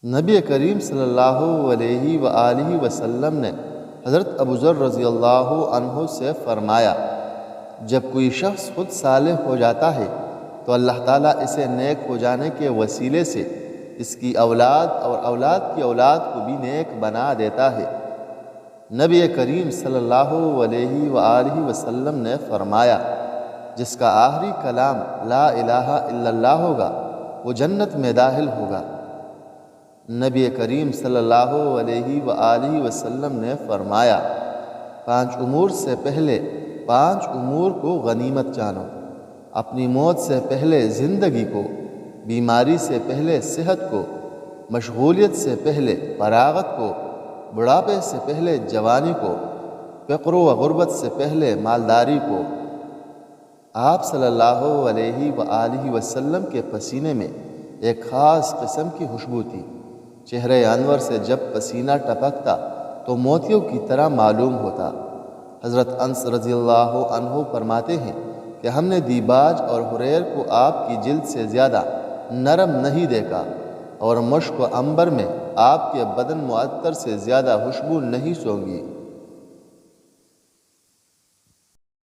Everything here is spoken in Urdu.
نبی کریم صلی اللہ علیہ وآلہ وسلم نے حضرت ابو ذر رضی اللہ عنہ سے فرمایا، جب کوئی شخص خود صالح ہو جاتا ہے تو اللہ تعالیٰ اسے نیک ہو جانے کے وسیلے سے اس کی اولاد اور اولاد کی اولاد کو بھی نیک بنا دیتا ہے۔ نبی کریم صلی اللہ علیہ وآلہ وسلم نے فرمایا، جس کا آخری کلام لا الہ الا اللہ ہوگا وہ جنت میں داخل ہوگا۔ نبی کریم صلی اللہ علیہ وآلہ وسلم نے فرمایا، 5 امور سے پہلے 5 امور کو غنیمت جانو، اپنی موت سے پہلے زندگی کو، بیماری سے پہلے صحت کو، مشغولیت سے پہلے فراغت کو، بڑھاپے سے پہلے جوانی کو، فقر و غربت سے پہلے مالداری کو۔ آپ صلی اللہ علیہ وآلہ وسلم کے پسینے میں ایک خاص قسم کی خوشبو تھی۔ چہرے انور سے جب پسینہ ٹپکتا تو موتیوں کی طرح معلوم ہوتا۔ حضرت انس رضی اللہ عنہ فرماتے ہیں کہ ہم نے دیباج اور حریر کو آپ کی جلد سے زیادہ نرم نہیں دیکھا، اور مشک و عنبر میں آپ کے بدن معطر سے زیادہ خوشبو نہیں سونگھی۔